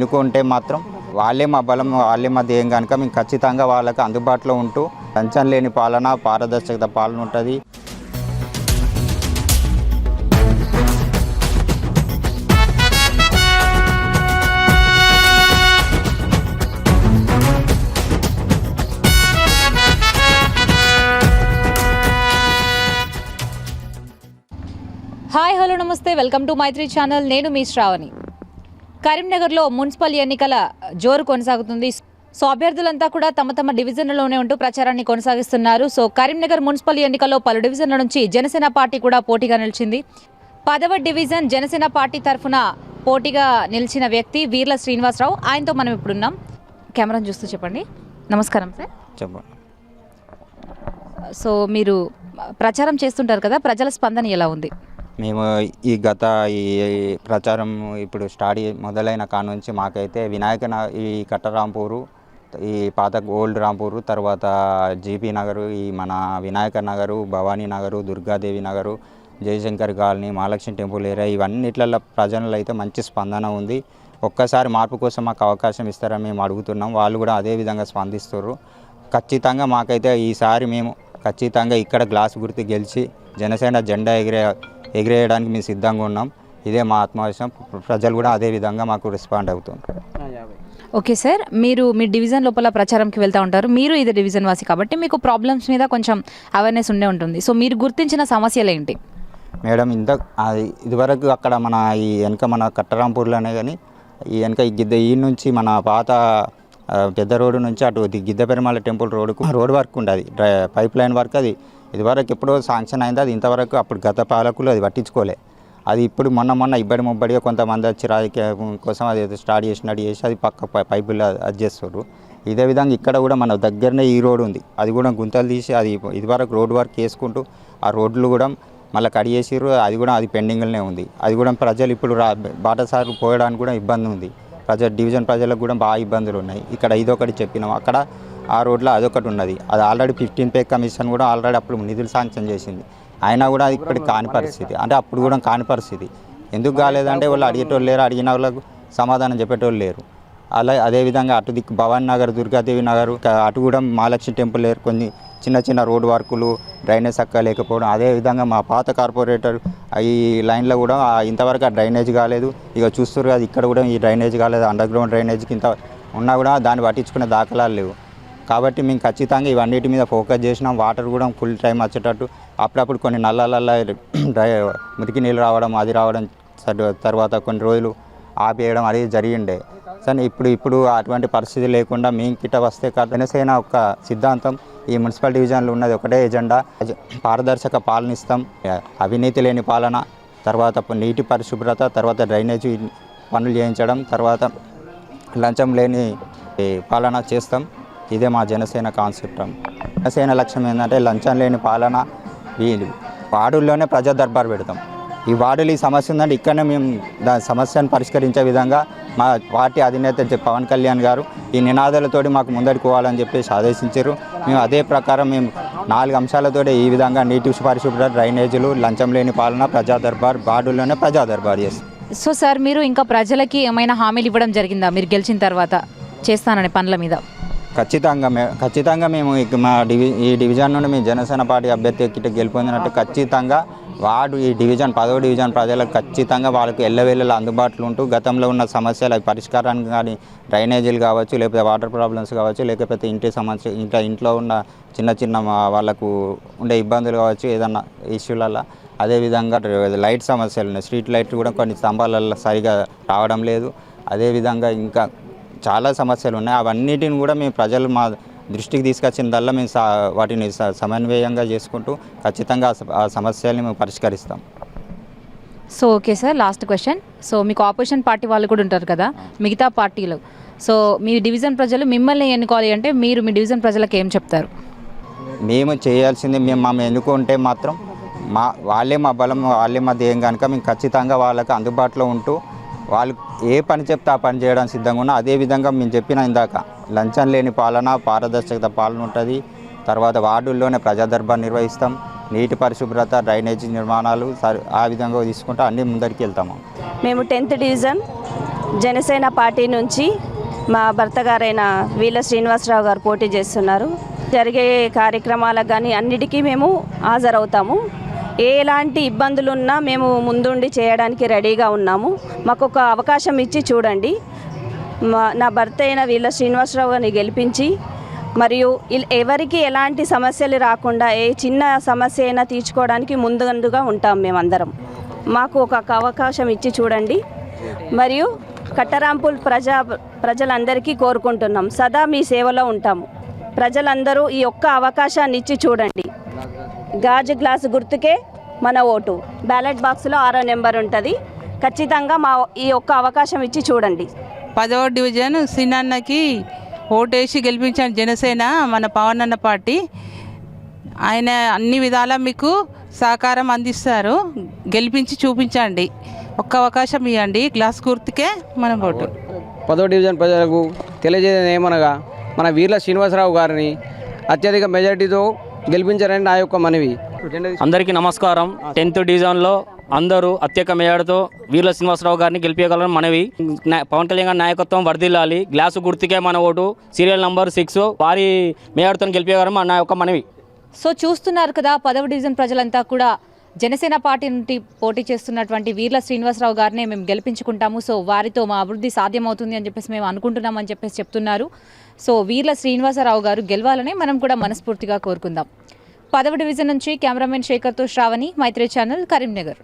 ఎన్నుకుంటే మాత్రం వాళ్ళే మా బలం, వాళ్ళే మా ధ్యేయం కనుక మేము ఖచ్చితంగా వాళ్ళకి అందుబాటులో ఉంటూ లంచం లేని పాలన, పారదర్శకత పాలన ఉంటుంది. హాయ్ హలో నమస్తే, వెల్కమ్ టు మైత్రి ఛానల్. నేను మీ శ్రావణి. కరీంనగర్లో మున్సిపల్ ఎన్నికల జోరు కొనసాగుతుంది. సో అభ్యర్థులంతా కూడా తమ తమ డివిజన్లలోనే ఉంటూ ప్రచారాన్ని కొనసాగిస్తున్నారు. సో కరీంనగర్ మున్సిపల్ ఎన్నికల్లో పలు డివిజన్ల నుంచి జనసేన పార్టీ కూడా పోటీగా నిలిచింది. 10వ డివిజన్ జనసేన పార్టీ తరఫున పోటీగా నిలిచిన వ్యక్తి వీర్ల శ్రీనివాసరావు. ఆయనతో మనం ఇప్పుడున్నాం. కెమెరాను చూస్తూ చెప్పండి. నమస్కారం సార్. చెప్పండి. సో మీరు ప్రచారం చేస్తుంటారు కదా, ప్రజల స్పందన ఎలా ఉంది? మేము ఈ ప్రచారం ఇప్పుడు మొదలైన కాడ నుంచి మాకైతే ఈ కట్టరాంపూరు, ఈ పాత ఓల్డ్ రాంపూరు, తర్వాత జీపీ నగరు, ఈ మన Vinayaka Nagar, Bhavani Nagar, Durgadevi Nagar, Jayashankar colony, Mahalakshmi temple area, ఇవన్నిట్లలో ప్రజలు అయితే మంచి స్పందన ఉంది. ఒక్కసారి మార్పు కోసం మాకు అవకాశం ఇస్తారని మేము అడుగుతున్నాం. వాళ్ళు కూడా అదే విధంగా స్పందిస్తారు. ఖచ్చితంగా మాకైతే ఈసారి మేము ఖచ్చితంగా ఇక్కడ గ్లాస్ గుర్తు గెలిచి జనసేన జెండా ఎగిరేయడానికి మేము సిద్ధంగా ఉన్నాం. ఇదే మా ఆత్మవిశ్వాసం. ప్రజలు కూడా అదే విధంగా మాకు రెస్పాండ్ అవుతున్నారు. ఓకే సార్, మీరు మీ డివిజన్ లోపల ప్రచారంకి వెళ్తూ ఉంటారు. మీరు ఇది డివిజన్ వాసి కాబట్టి మీకు ప్రాబ్లమ్స్ మీద కొంచెం అవేర్నెస్ ఉండే ఉంటుంది. సో మీరు గుర్తించిన సమస్యలు ఏంటి మేడం? ఇదివరకు అక్కడ మన ఈ వెనక మన కట్టరాంపూర్లోనే కానీ ఈ వెనక ఈ నుంచి మన పాత పెద్ద రోడ్డు నుంచి అటు గిద్ద పెరుమాళ టెంపుల్ రోడ్ వర్క్ ఉండేది, పైప్ లైన్ వర్క్. అది ఇదివరకు ఎప్పుడో శాంక్షన్ అయింది. అది ఇంతవరకు అప్పుడు గత పాలకులు అది పట్టించుకోలే. అది ఇప్పుడు మొన్న ఇబ్బడి ముబ్బడిగా కొంతమంది వచ్చి రాజకీయం కోసం అది స్టార్ట్ చేసినట్టు చేసి అది పక్క పైపులు అది చేస్తారు. ఇదే విధంగా ఇక్కడ కూడా మన దగ్గరనే ఈ రోడ్డు ఉంది. అది కూడా గుంతలు తీసి అది ఇదివరకు రోడ్ వర్క్ చేసుకుంటూ ఆ రోడ్లు కూడా మళ్ళీ కడిగేసారు. అది పెండింగ్లోనే ఉంది. అది కూడా ప్రజలు ఇప్పుడు బాటసార్లు పోయడానికి కూడా ఇబ్బంది ఉంది. డివిజన్ ప్రజలకు కూడా బాగా ఇబ్బందులు ఉన్నాయి. ఇక్కడ ఇదొకటి చెప్పినాం, అక్కడ ఆ రోడ్లో అదొకటి ఉన్నది. అది ఆల్రెడీ 15 పే కమిషన్ కూడా ఆల్రెడీ అప్పుడు నిధులు శాంక్షన్ చేసింది. అయినా కూడా అది ఇప్పటికి కాని పరిస్థితి. అంటే అప్పుడు కూడా కాని పరిస్థితి. ఎందుకు కాలేదంటే వాళ్ళు అడిగేటోళ్ళు లేరు, అడిగిన వాళ్ళకు సమాధానం చెప్పేటోళ్ళు లేరు. అదేవిధంగా అటు దిక్కు భవానీ నగర్, దుర్గాదేవి నగరు, అటు కూడా మహాలక్ష్మి టెంపుల్ లేరు. కొన్ని చిన్న రోడ్ వర్కులు, డ్రైనేజ్ చక్కగా లేకపోవడం. అదేవిధంగా మా పాత కార్పొరేటర్ ఈ లైన్లో కూడా ఇంతవరకు ఆ డ్రైనేజ్ కాలేదు. ఇక చూస్తారు కదా, ఇక్కడ కూడా ఈ డ్రైనేజ్ కాలేదు. అండర్ గ్రౌండ్ డ్రైనేజ్కి ఇంత ఉన్నా కూడా దాన్ని పట్టించుకునే దాఖలాలు లేవు. కాబట్టి మేము ఖచ్చితంగా ఇవన్నిటి మీద ఫోకస్ చేసినాం. వాటర్ కూడా ఫుల్ టైం వచ్చేటట్టు, అప్పుడప్పుడు కొన్ని నల్లలల్లో మురికి నీళ్ళు రావడం, అది రావడం, తర్వాత కొన్ని రోజులు ఆపేయడం అది జరిగిండే. సరే ఇప్పుడు అటువంటి పరిస్థితి లేకుండా మేము కిట వస్తే జనసేన ఒక సిద్ధాంతం, ఈ మున్సిపల్ డివిజన్లో ఉన్నది ఒకటే ఎజెండా, పారదర్శక పాలన ఇస్తాం, అవినీతి లేని పాలన, తర్వాత నీటి పరిశుభ్రత, తర్వాత డ్రైనేజీ పనులు చేయించడం, తర్వాత లంచం లేని పాలన చేస్తాం. ఇదే మా జనసేన కాన్సెప్ట్. జనసేన లక్ష్యం ఏంటంటే లంచం లేని పాలన. వార్డుల్లోనే ప్రజా దర్బార్ పెడతాం. ఈ వార్డులు ఈ సమస్య ఉందంటే ఇక్కడనే మేము దాని సమస్యను పరిష్కరించే విధంగా మా పార్టీ అధినేత పవన్ కళ్యాణ్ గారు ఈ నినాదాలతోటి మాకు ముందడికి పోవాలని చెప్పేసి ఆదేశించారు. మేము అదే ప్రకారం మేము 4 అంశాలతో ఈ విధంగా నీటి పరిశుభ్రత, డ్రైనేజీలు, లంచం లేని పాలన, ప్రజా దర్బార్, వార్డుల్లోనే ప్రజా దర్బార్ చేస్తాం. సో సార్, మీరు ఇంకా ప్రజలకి ఏమైనా హామీలు ఇవ్వడం జరిగిందా మీరు గెలిచిన తర్వాత చేస్తానని పనుల మీద? ఖచ్చితంగా మేము ఈ డివిజన్ నుండి మేము జనసేన పార్టీ అభ్యర్థి గెలుపొందినట్టు ఖచ్చితంగా ఈ 10వ డివిజన్ ప్రజలకు ఖచ్చితంగా వాళ్ళకి ఎల్లవేళలా అందుబాటులో ఉంటూ గతంలో ఉన్న సమస్యల పరిష్కారానికి కానీ డ్రైనేజీలు కావచ్చు, లేకపోతే వాటర్ ప్రాబ్లమ్స్ కావచ్చు, లేకపోతే ఇంటి సమస్య, ఇంట్లో ఉన్న చిన్న వాళ్ళకు ఉండే ఇబ్బందులు కావచ్చు, ఏదన్నా ఇష్యూలలో. అదేవిధంగా లైట్ సమస్యలు ఉన్నాయి. స్ట్రీట్ లైట్లు కూడా కొన్ని స్తంభాలలో సరిగా రావడం లేదు. అదేవిధంగా ఇంకా చాలా సమస్యలు ఉన్నాయి. అవన్నిటిని కూడా మేము ప్రజలు మా దృష్టికి తీసుకొచ్చిందల్లా మేము వాటిని సమన్వయంగా చేసుకుంటూ ఖచ్చితంగా ఆ సమస్యల్ని మేము పరిష్కరిస్తాం. So okay sir, last question. So మీకు ఆపోజిషన్ పార్టీ వాళ్ళు కూడా ఉంటారు కదా, మిగతా పార్టీలు. సో మీ డివిజన్ ప్రజలు మిమ్మల్ని ఎన్నుకోవాలి అంటే మీరు మీ డివిజన్ ప్రజలకు ఏం చెప్తారు? మేము చేయాల్సింది, మేము ఎన్నుకుంటే మాత్రం వాళ్ళే మా బలం, వాళ్ళే మా ధ్యేయం కనుక మేము ఖచ్చితంగా వాళ్ళకి అందుబాటులో ఉంటూ వాళ్ళు ఏ పని చెప్తే ఆ పని చేయడానికి సిద్ధంగా ఉన్నా. అదేవిధంగా మేము చెప్పిన ఇందాక లంచం లేని పాలన, పారదర్శకత పాలన ఉంటుంది. తర్వాత వార్డుల్లోనే ప్రజా దర్బార్ నిర్వహిస్తాం. నీటి పరిశుభ్రత, డ్రైనేజీ నిర్మాణాలు ఆ విధంగా తీసుకుంటూ అన్నీ ముందరికి వెళ్తాము. మేము 10th డివిజన్ జనసేన పార్టీ నుంచి మా భర్త గారైన వీళ్ళ శ్రీనివాసరావు గారు పోటీ చేస్తున్నారు. జరిగే కార్యక్రమాలకు కానీ అన్నిటికీ మేము హాజరవుతాము. ఎలాంటి ఇబ్బందులున్నా మేము ముందుండి చేయడానికి రెడీగా ఉన్నాము. మాకు ఒక అవకాశం ఇచ్చి చూడండి. నా భర్త అయిన వీళ్ళ శ్రీనివాసరావు గారిని గెలిపించి మరియు ఎవరికి ఎలాంటి సమస్యలు రాకుండా ఏ చిన్న సమస్య అయినా తీర్చుకోవడానికి ముందుగా ఉంటాం మేమందరం. మాకు ఒక అవకాశం ఇచ్చి చూడండి. మరియు కట్టరాంపూల్ ప్రజలందరికీ కోరుకుంటున్నాం, సదా మీ సేవలో ఉంటాము. ప్రజలందరూ ఈ ఒక్క అవకాశాన్ని ఇచ్చి చూడండి. గాజు గ్లాసు గుర్తుకే మన ఓటు. బ్యాలెట్ బాక్స్లో 6వ నెంబర్ ఉంటుంది. ఖచ్చితంగా ఈ ఒక్క అవకాశం ఇచ్చి చూడండి. 10వ డివిజన్ సినన్నకి ఓటేసి గెలిపించాను. జనసేన మన పవన్ అన్న పార్టీ. ఆయన అన్ని విధాలా మీకు సహకారం అందిస్తారు. గెలిపించి చూపించండి. ఒక్క అవకాశం ఇవ్వండి. గ్లాస్ గుర్తుకే మన ఓటు. 10వ డివిజన్ ప్రజలకు తెలియజేయడం ఏమనగా మన వీర్ల శ్రీనివాసరావు గారిని అత్యధిక మెజారిటీతో గెలిపించారని నా యొక్క మనవి. అందరికీ నమస్కారం. 10th డివిజన్లో అందరూ అత్యధిక మేయర్తో వీర్ల శ్రీనివాసరావు గారిని గెలిపించగలరని మనవి. పవన్ కళ్యాణ్ గారి నాయకత్వం వర్ధిల్లాలి. గ్లాసు గుర్తుకే మన ఓటు. సీరియల్ నంబర్ 6 వారి మేయర్తో గెలిపించగలరని నా యొక్క మనవి. సో చూస్తున్నారు కదా, 10వ డివిజన్ ప్రజలంతా కూడా జనసేన పార్టీ నుండి పోటీ చేస్తున్నటువంటి వీర్ల శ్రీనివాసరావు గారినే మేము గెలిపించుకుంటాము. సో వారితో మా అభివృద్ధి సాధ్యమవుతుంది అని చెప్పేసి మేము అనుకుంటున్నామని చెప్పేసి చెప్తున్నారు. సో వీర్ల శ్రీనివాసరావు గారు గెలవాలని మనం కూడా మనస్ఫూర్తిగా కోరుకుందాం. 10వ డివిజన్ నుంచి కెమెరామెన్ శేఖర్తో శ్రావణి, మైత్రి ఛానల్, కరీంనగర్.